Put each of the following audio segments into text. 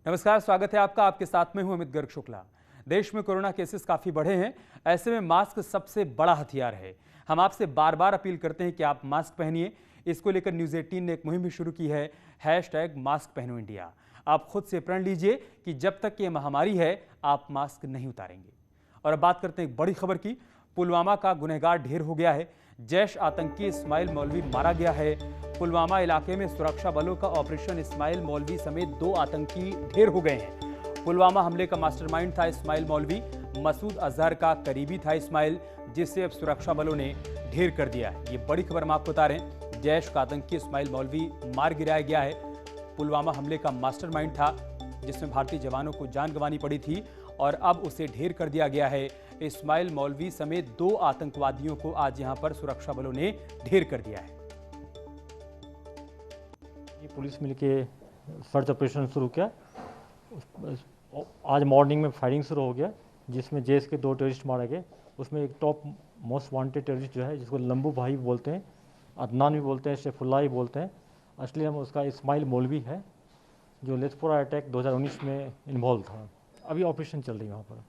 नमस्कार, स्वागत है आपका। आपके साथ में हूं अमित गर्ग शुक्ला। देश में कोरोना केसेस काफी बढ़े हैं। ऐसे में मास्क सबसे बड़ा हथियार है। हम आपसे बार बार अपील करते हैं कि आप मास्क पहनिए। इसको लेकर न्यूज़ 18 ने एक मुहिम भी शुरू की है, #मास्क पहनो इंडिया। आप खुद से प्रण लीजिए कि जब तक ये महामारी है आप मास्क नहीं उतारेंगे। और अब बात करते हैं एक बड़ी खबर की। पुलवामा का गुनहगार ढेर हो गया है। जैश आतंकी इस्माइल मौलवी मारा गया है। पुलवामा इलाके में सुरक्षा बलों का ऑपरेशन इस्माइल मौलवी समेत 2 आतंकी ढेर हो गए हैं। पुलवामा हमले का मास्टरमाइंड था इस्माइल मौलवी। मसूद अजहर का करीबी था इस्माइल, जिसे अब सुरक्षा बलों ने ढेर कर दिया है। ये बड़ी खबर हम आपको बता रहे हैं। जैश का आतंकी इस्माइल मौलवी मार गिराया गया है। पुलवामा हमले का मास्टरमाइंड था, जिसमें भारतीय जवानों को जान गंवानी पड़ी थी और अब उसे ढेर कर दिया गया है। इस्माइल मौलवी समेत 2 आतंकवादियों को आज यहां पर सुरक्षा बलों ने ढेर कर दिया है। ये पुलिस मिलके सर्च ऑपरेशन शुरू किया। आज मॉर्निंग में फायरिंग शुरू हो गया, जिसमें जैश के 2 टेररिस्ट मारे गए। उसमें एक टॉप मोस्ट वांटेड टेररिस्ट जो है, जिसको लंबू भाई बोलते हैं, अदनान भी बोलते हैं, शेफुल्ला भी बोलते हैं। असली हम उसका इस्माइल मौलवी है, जो लेथपोरा अटैक 2019 में इन्वॉल्व था। अभी ऑपरेशन चल रही है वहाँ पर।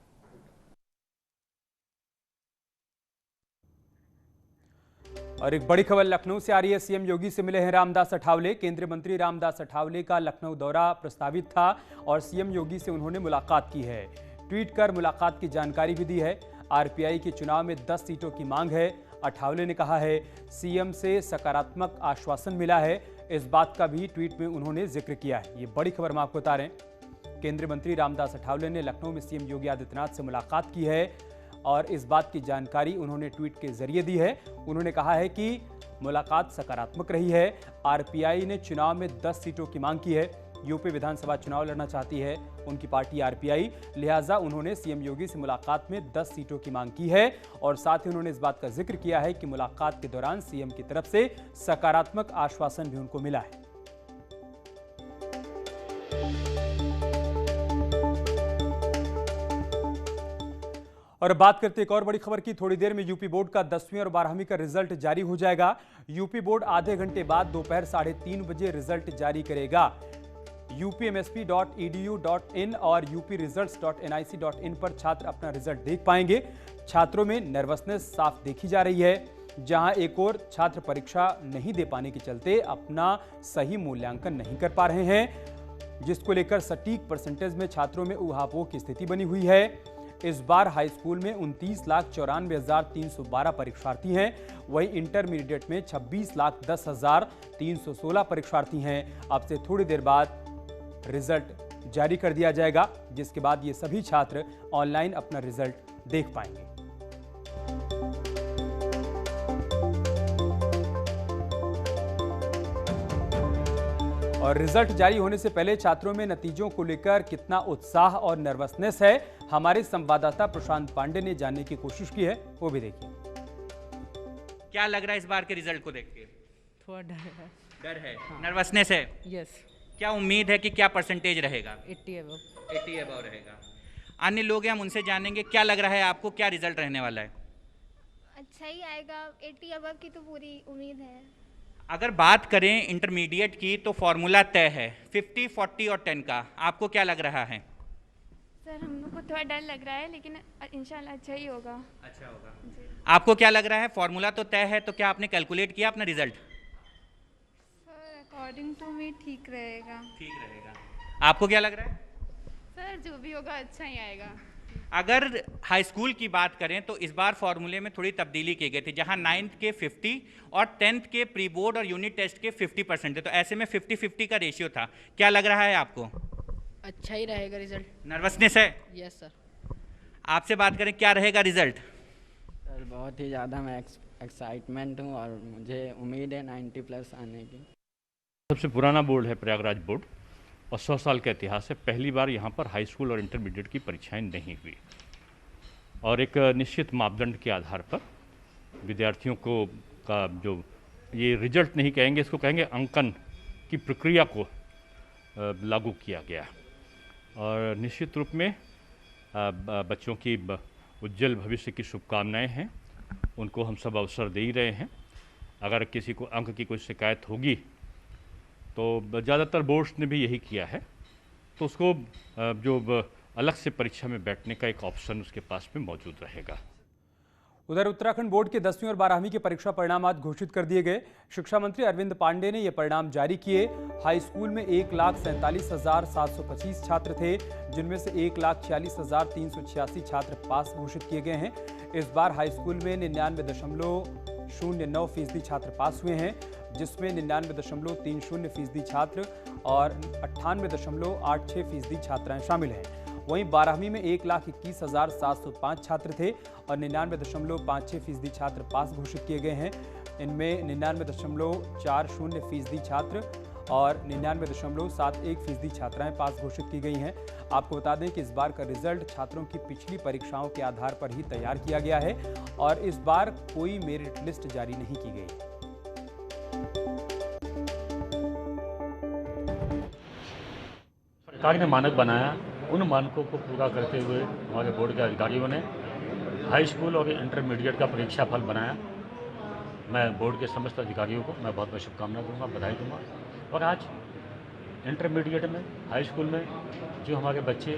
और एक बड़ी खबर लखनऊ से आ रही है। सीएम योगी से मिले हैं रामदास अठावले। केंद्रीय मंत्री रामदास अठावले का लखनऊ दौरा प्रस्तावित था और सीएम योगी से उन्होंने मुलाकात की है। ट्वीट कर मुलाकात की जानकारी भी दी है। आरपीआई के चुनाव में 10 सीटों की मांग है। अठावले ने कहा है सीएम से सकारात्मक आश्वासन मिला है। इस बात का भी ट्वीट में उन्होंने जिक्र किया है। ये बड़ी खबर हम आपको बता रहे हैं। केंद्रीय मंत्री रामदास अठावले ने लखनऊ में सीएम योगी आदित्यनाथ से मुलाकात की है और इस बात की जानकारी उन्होंने ट्वीट के जरिए दी है। उन्होंने कहा है कि मुलाकात सकारात्मक रही है। आरपीआई ने चुनाव में 10 सीटों की मांग की है। यूपी विधानसभा चुनाव लड़ना चाहती है उनकी पार्टी आरपीआई, लिहाजा उन्होंने सीएम योगी से मुलाकात में 10 सीटों की मांग की है और साथ ही उन्होंने इस बात का जिक्र किया है कि मुलाकात के दौरान सीएम की तरफ से सकारात्मक आश्वासन भी उनको मिला है। और बात करते एक और बड़ी खबर की। थोड़ी देर में यूपी बोर्ड का 10वीं और 12वीं का रिजल्ट जारी हो जाएगा। यूपी बोर्ड आधे घंटे बाद दोपहर 3:30 बजे रिजल्ट जारी करेगा। upmsp.edu.in और upresults.nic.in पर छात्र अपना रिजल्ट देख पाएंगे। छात्रों में नर्वसनेस साफ देखी जा रही है। जहां एक और छात्र परीक्षा नहीं दे पाने के चलते अपना सही मूल्यांकन नहीं कर पा रहे हैं, जिसको लेकर सटीक परसेंटेज में छात्रों में ऊहापोह की स्थिति बनी हुई है। इस बार हाई स्कूल में 29,94,312 परीक्षार्थी हैं। वहीं इंटरमीडिएट में 26,10,316 परीक्षार्थी हैं। अब से थोड़ी देर बाद रिजल्ट जारी कर दिया जाएगा, जिसके बाद ये सभी छात्र ऑनलाइन अपना रिजल्ट देख पाएंगे। और रिजल्ट जारी होने से पहले छात्रों में नतीजों को लेकर कितना उत्साह और नर्वसनेस है, हमारे संवाददाता प्रशांत पांडे ने जानने की कोशिश की है, वो भी देखिए। क्या लग रहा है इस बार के रिजल्ट को देख के? थोड़ा डर है। हाँ। नर्वसनेस है? यस। क्या उम्मीद है कि क्या परसेंटेज रहेगा? 80 अबव। 80 अबव रहेगा। अन्य लोग हैं, हम उनसे जानेंगे क्या लग रहा है आपको, क्या रिजल्ट रहने वाला है? अच्छा ही आएगा, 80 अबव की तो पूरी उम्मीद है। अगर बात करें इंटरमीडिएट की तो फॉर्मूला तय है 50, 40 और 10 का। आपको क्या लग रहा है? सर हम लोग को थोड़ा डर लग रहा है, लेकिन इंशाल्लाह अच्छा ही होगा। अच्छा होगा। आपको क्या लग रहा है? फॉर्मूला तो तय है, तो क्या आपने कैलकुलेट किया अपना result? Sir according to me ठीक रहेगा। ठीक रहेगा। आपको क्या लग रहा है? सर जो भी होगा अच्छा ही आएगा। अगर हाई स्कूल की बात करें तो इस बार फॉर्मूले में थोड़ी तब्दीली की गई थी, जहां 9th के 50 और 10th के प्री बोर्ड और यूनिट टेस्ट के 50% थे, तो ऐसे में 50-50 का रेशियो था। क्या लग रहा है आपको? अच्छा ही रहेगा रिजल्ट। नर्वसनेस है? Yes sir. आपसे बात करें, क्या रहेगा रिजल्ट? सर बहुत ही ज़्यादा मैं एक्साइटमेंट हूँ और मुझे उम्मीद है 90+ आने की। सबसे पुराना बोर्ड है प्रयागराज बोर्ड और 100 साल का इतिहास है। पहली बार यहाँ पर हाई स्कूल और इंटरमीडिएट की परीक्षाएं नहीं हुई और एक निश्चित मापदंड के आधार पर विद्यार्थियों को का जो ये रिजल्ट नहीं कहेंगे, इसको कहेंगे अंकन की प्रक्रिया को लागू किया गया और निश्चित रूप में बच्चों की उज्जवल भविष्य की शुभकामनाएं हैं। उनको हम सब अवसर दे ही रहे हैं। अगर किसी को अंक की कोई शिकायत होगी तो ज़्यादातर बोर्ड्स ने भी यही किया है तो उसको अलग से परीक्षा में बैठने का एक ऑप्शन उसके पास में मौजूद रहेगा। उधर उत्तराखंड बोर्ड के 10वीं और 12वीं के परीक्षा परिणाम आज घोषित कर दिए गए। शिक्षा मंत्री अरविंद पांडे ने ये परिणाम जारी किए। हाई स्कूल में 1,47,725 छात्र थे, जिनमें से 1,46,386 छात्र पास घोषित किए गए हैं। इस बार हाई स्कूल में 99.09% छात्र पास हुए हैं, जिसमें 99.30% छात्र और 98.86% छात्राएं शामिल हैं। वहीं 12वीं में 1,21,705 छात्र थे और 99.56% छात्र पास घोषित किए गए हैं। इनमें 99.40% छात्र और 99.71% छात्राएं पास घोषित की गई हैं। आपको बता दें कि इस बार का रिजल्ट छात्रों की पिछली परीक्षाओं के आधार पर ही तैयार किया गया है और इस बार कोई मेरिट लिस्ट जारी नहीं की गई। सरकार ने मानक बनाया, उन मानकों को पूरा करते हुए हमारे बोर्ड के अधिकारियों ने हाई स्कूल और इंटरमीडिएट का परीक्षा फल बनाया। मैं बोर्ड के समस्त अधिकारियों को मैं बहुत बहुत शुभकामना दूंगा, बधाई दूंगा। और आज इंटरमीडिएट में, हाई स्कूल में जो हमारे बच्चे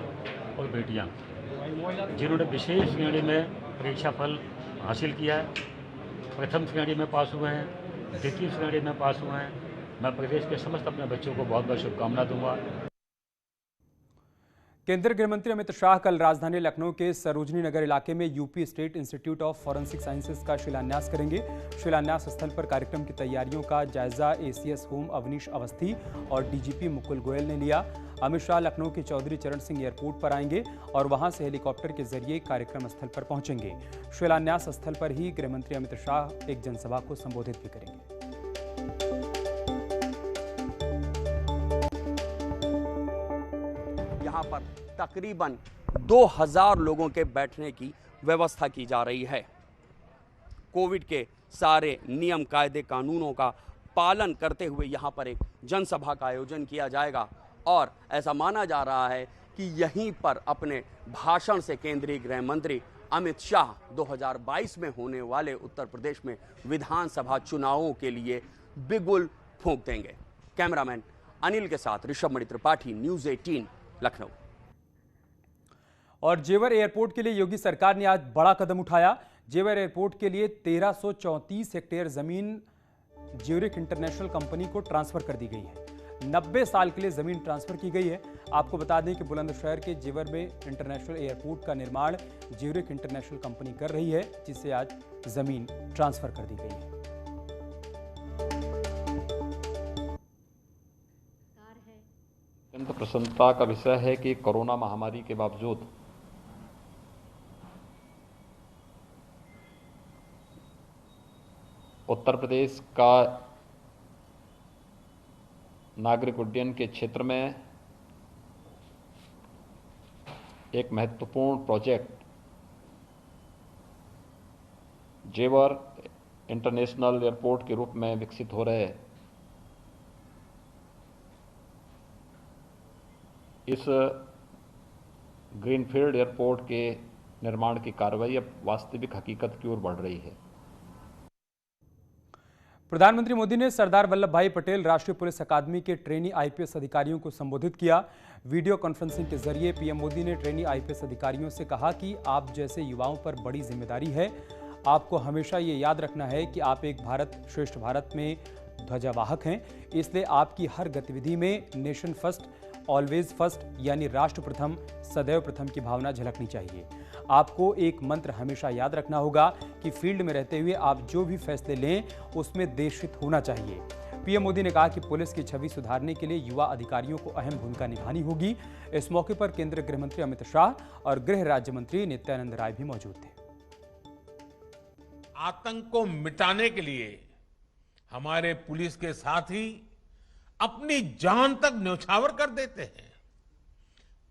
और बेटियां जिन्होंने विशेष श्रेणी में परीक्षा फल हासिल किया है, प्रथम श्रेणी में पास हुए हैं, द्वितीय श्रेणी में पास हुए हैं, मैं प्रदेश के समस्त अपने बच्चों को बहुत बहुत शुभकामना दूंगा। केंद्रीय गृह मंत्री अमित शाह कल राजधानी लखनऊ के सरोजनी नगर इलाके में UP state institute of forensic sciences का शिलान्यास करेंगे। शिलान्यास स्थल पर कार्यक्रम की तैयारियों का जायजा एसीएस होम अवनीश अवस्थी और डीजीपी मुकुल गोयल ने लिया। अमित शाह लखनऊ के चौधरी चरण सिंह एयरपोर्ट पर आएंगे और वहां से हेलीकॉप्टर के जरिए कार्यक्रम स्थल पर पहुंचेंगे। शिलान्यास स्थल पर ही गृह मंत्री अमित शाह एक जनसभा को संबोधित भी करेंगे। यहाँ पर तकरीबन 2000 लोगों के बैठने की व्यवस्था की जा रही है। कोविड के सारे नियम, कायदे, कानूनों का पालन करते हुए यहाँ पर एक जनसभा का आयोजन किया जाएगा और ऐसा माना जा रहा है कि यहीं पर अपने भाषण से केंद्रीय गृह मंत्री अमित शाह 2022 में होने वाले उत्तर प्रदेश में विधानसभा चुनावों के लिए बिगुल फूंक देंगे। कैमरामैन अनिल के साथ ऋषभ मणि त्रिपाठी, न्यूज़ 18 लखनऊ। और जेवर एयरपोर्ट के लिए योगी सरकार ने आज बड़ा कदम उठाया। जेवर एयरपोर्ट के लिए 1334 हेक्टेयर जमीन ज्यूरिख इंटरनेशनल कंपनी को ट्रांसफर कर दी गई है। 90 साल के लिए जमीन ट्रांसफर की गई है। आपको बता दें कि बुलंदशहर के जेवर में इंटरनेशनल एयरपोर्ट का निर्माण ज्यूरिख इंटरनेशनल कंपनी कर रही है, जिसे आज जमीन ट्रांसफर कर दी गई है। अत्यंत प्रसन्नता का विषय है कि कोरोना महामारी के बावजूद उत्तर प्रदेश का नागरिक उड्डयन के क्षेत्र में एक महत्वपूर्ण प्रोजेक्ट जेवर इंटरनेशनल एयरपोर्ट के रूप में विकसित हो रहे हैं। इस ग्रीनफील्ड एयरपोर्ट के निर्माण की कार्रवाई अब वास्तविक हकीकत की ओर बढ़ रही है। प्रधानमंत्री मोदी ने सरदार वल्लभ भाई पटेल राष्ट्रीय पुलिस अकादमी के ट्रेनी आईपीएस अधिकारियों को संबोधित किया। वीडियो कॉन्फ्रेंसिंग के जरिए पीएम मोदी ने ट्रेनी आईपीएस अधिकारियों से कहा कि आप जैसे युवाओं पर बड़ी जिम्मेदारी है। आपको हमेशा ये याद रखना है कि आप एक भारत श्रेष्ठ भारत में ध्वजावाहक हैं, इसलिए आपकी हर गतिविधि में नेशन फर्स्ट, ऑलवेज फर्स्ट यानी राष्ट्र प्रथम, सदैव प्रथम की भावना झलकनी चाहिए। आपको एक मंत्र हमेशा याद रखना होगा कि फील्ड में रहते हुए आप जो भी फैसले लें उसमें देशहित होना चाहिए। पीएम मोदी ने कहा कि पुलिस की छवि सुधारने के लिए युवा अधिकारियों को अहम भूमिका निभानी होगी। इस मौके पर केंद्रीय गृह मंत्री अमित शाह और गृह राज्य मंत्री नित्यानंद राय भी मौजूद थे। आतंक को मिटाने के लिए हमारे पुलिस के साथी अपनी जान तक न्यौछावर कर देते हैं।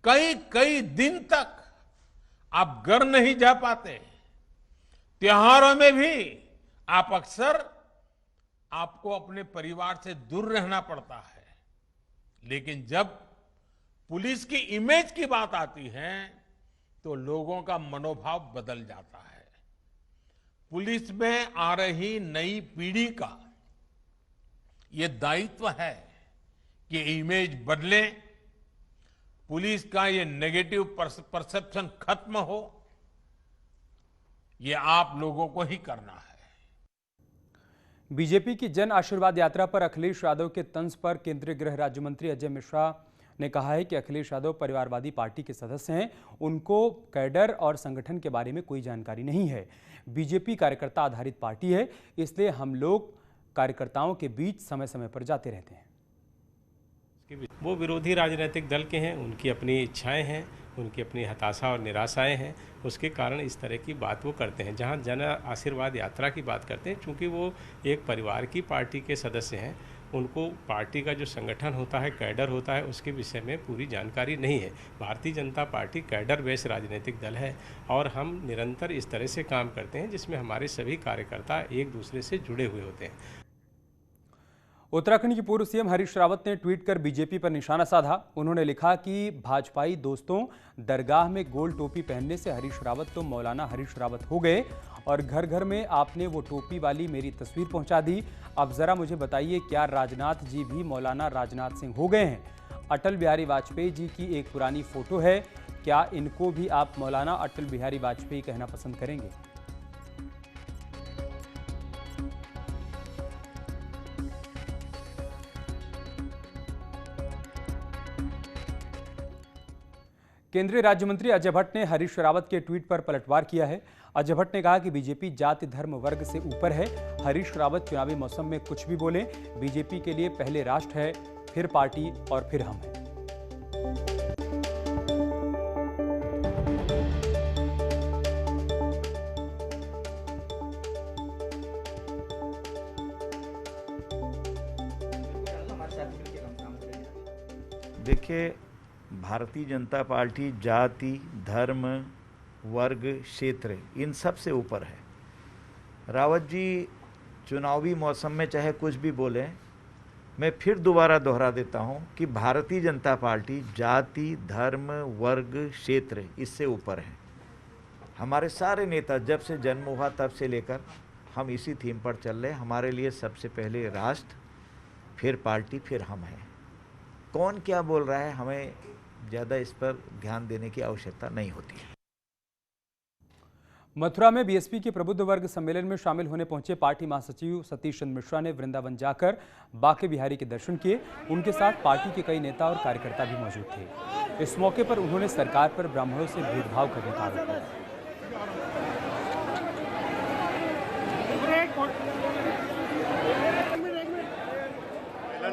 कई कई दिन तक आप घर नहीं जा पाते। त्योहारों में भी आप अक्सर आपको अपने परिवार से दूर रहना पड़ता है। लेकिन जब पुलिस की इमेज की बात आती है तो लोगों का मनोभाव बदल जाता है। पुलिस में आ रही नई पीढ़ी का ये दायित्व है कि इमेज बदले, पुलिस का ये नेगेटिव परसेप्शन खत्म हो, ये आप लोगों को ही करना है। बीजेपी की जन आशीर्वाद यात्रा पर अखिलेश यादव के तंज पर केंद्रीय गृह राज्य मंत्री अजय मिश्रा ने कहा है कि अखिलेश यादव परिवारवादी पार्टी के सदस्य हैं, उनको कैडर और संगठन के बारे में कोई जानकारी नहीं है। बीजेपी कार्यकर्ता आधारित पार्टी है, इसलिए हम लोग कार्यकर्ताओं के बीच समय समय पर जाते रहते हैं। वो विरोधी राजनीतिक दल के हैं, उनकी अपनी इच्छाएं हैं, उनकी अपनी हताशा और निराशाएं हैं, उसके कारण इस तरह की बात वो करते हैं। जहां जन आशीर्वाद यात्रा की बात करते हैं, चूंकि वो एक परिवार की पार्टी के सदस्य हैं, उनको पार्टी का जो संगठन होता है, कैडर होता है, उसके विषय में पूरी जानकारी नहीं है। Bharatiya Janata party cadre based राजनीतिक दल है और हम निरंतर इस तरह से काम करते हैं जिसमें हमारे सभी कार्यकर्ता एक दूसरे से जुड़े हुए होते हैं। उत्तराखंड की पूर्व सीएम हरीश रावत ने ट्वीट कर बीजेपी पर निशाना साधा। उन्होंने लिखा कि भाजपाई दोस्तों, दरगाह में गोल टोपी पहनने से हरीश रावत तो मौलाना हरीश रावत हो गए और घर घर में आपने वो टोपी वाली मेरी तस्वीर पहुंचा दी। अब जरा मुझे बताइए, क्या राजनाथ जी भी मौलाना राजनाथ सिंह हो गए हैं? अटल बिहारी वाजपेयी जी की एक पुरानी फोटो है, क्या इनको भी आप मौलाना अटल बिहारी वाजपेयी कहना पसंद करेंगे? केंद्रीय राज्य मंत्री अजय भट्ट ने हरीश रावत के ट्वीट पर पलटवार किया है। अजय भट्ट ने कहा कि बीजेपी जाति धर्म वर्ग से ऊपर है। हरीश रावत चुनावी मौसम में कुछ भी बोलें, बीजेपी के लिए पहले राष्ट्र है, फिर पार्टी और फिर हम हैं। देखिए, भारतीय जनता पार्टी जाति धर्म वर्ग क्षेत्र इन सब से ऊपर है। रावत जी चुनावी मौसम में चाहे कुछ भी बोलें, मैं फिर दोबारा दोहरा देता हूं कि भारतीय जनता पार्टी जाति धर्म वर्ग क्षेत्र इससे ऊपर है। हमारे सारे नेता जब से जन्म हुआ तब से लेकर हम इसी थीम पर चल रहे हैं। हमारे लिए सबसे पहले राष्ट्र, फिर पार्टी, फिर हम हैं। कौन क्या बोल रहा है, हमें ज़्यादा इस पर ध्यान देने की आवश्यकता नहीं होती है। मथुरा में बीएसपी के प्रबुद्ध वर्ग सम्मेलन में शामिल होने पहुंचे पार्टी महासचिव सतीश चंद्र मिश्रा ने वृंदावन जाकर बांके बिहारी के दर्शन किए। उनके साथ पार्टी के कई नेता और कार्यकर्ता भी मौजूद थे। इस मौके पर उन्होंने सरकार पर ब्राह्मणों से भेदभाव करने का आरोप लगाया।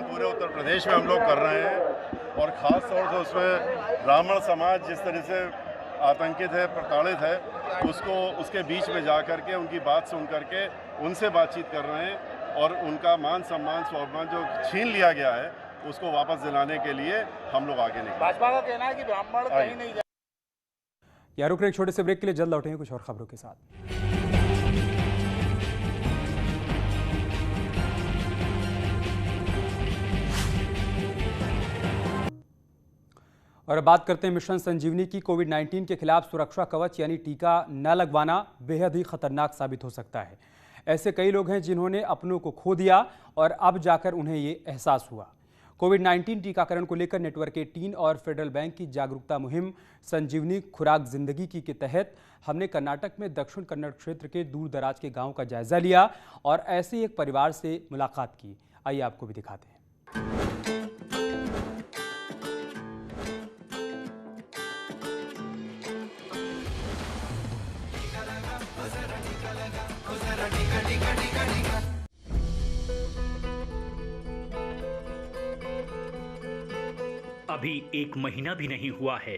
पूरे उत्तर प्रदेश में हम लोग कर रहे हैं और ख़ास तौर से उसमें ब्राह्मण समाज जिस तरह से आतंकित है, प्रताड़ित है, उसको उसके बीच में जा कर के उनकी बात सुन करके उनसे बातचीत कर रहे हैं और उनका मान सम्मान स्वाभिमान जो छीन लिया गया है उसको वापस दिलाने के लिए हम लोग आगे निकले। भाजपा का कहना है कि ब्राह्मण कहीं नहीं जाए। यार रुक रहे एक छोटे से ब्रेक के लिए, जल्द लौटेंगे कुछ और खबरों के साथ। और अब बात करते हैं मिशन संजीवनी की। कोविड-19 के खिलाफ सुरक्षा कवच यानी टीका न लगवाना बेहद ही खतरनाक साबित हो सकता है। ऐसे कई लोग हैं जिन्होंने अपनों को खो दिया और अब जाकर उन्हें ये एहसास हुआ। कोविड-19 टीकाकरण को लेकर नेटवर्क 18 और फेडरल बैंक की जागरूकता मुहिम संजीवनी खुराक जिंदगी की के तहत हमने कर्नाटक में दक्षिण कन्नड़ क्षेत्र के दूर दराज के गाँव का जायजा लिया और ऐसे एक परिवार से मुलाकात की। आइए आपको भी दिखाते हैं। अभी 1 महीना भी नहीं हुआ है,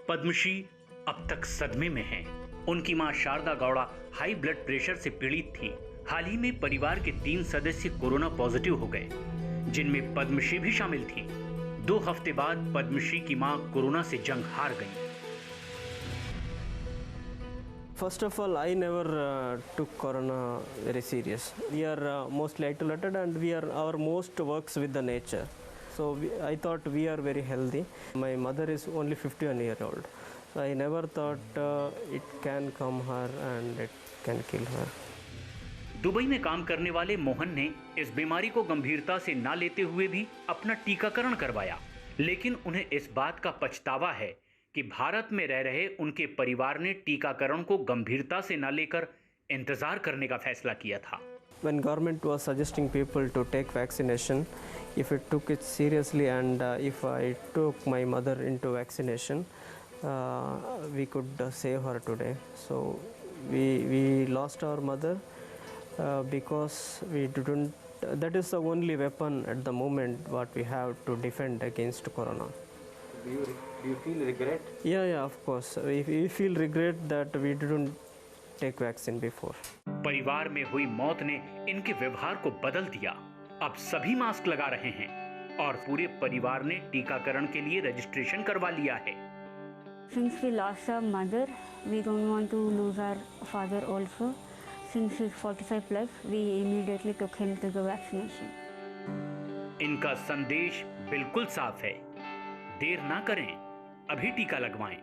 पद्मश्री अब तक सदमे में हैं। उनकी मां Sharda Gowda high blood pressure से पीड़ित थीं। हाल ही में परिवार के 3 सदस्य कोरोना पॉजिटिव हो गए, जिनमें पद्मश्री भी शामिल थीं। 2 हफ्ते बाद पद्मश्री की मां कोरोना से जंग हार गई। First of all, I never took corona very serious. We are mostly isolated and our most works with the nature. So I thought we are very healthy. My mother is only 51-year-old. So I never thought it can come her and it can kill her. Dubai में काम करने वाले मोहन ने इस बीमारी को गंभीरता से ना लेते हुए भी अपना टीकाकरण करवाया। लेकिन उन्हें इस बात का पछतावा है कि भारत में रह रहे उनके परिवार ने टीकाकरण को गंभीरता से न लेकर इंतजार करने का फैसला किया था। When government was suggesting people to take vaccination, if it took it seriously and if I took my mother into vaccination, we could save her today. So we lost our mother because we didn't. That is the only weapon at the moment what we have to defend against corona. Do you feel regret? Yeah, of course. We feel regret that we didn't take vaccine before. परिवार में हुई मौत ने इनके व्यवहार को बदल दिया। अब सभी मास्क लगा रहे हैं और पूरे परिवार ने टीकाकरण के लिए रजिस्ट्रेशन करवा लिया है। Since we lost our mother, we don't want to lose our father also. Since he's 45 plus, we immediately took him to the vaccination. इनका संदेश बिल्कुल साफ है, देर ना करें, अभी टीका लगवाएं।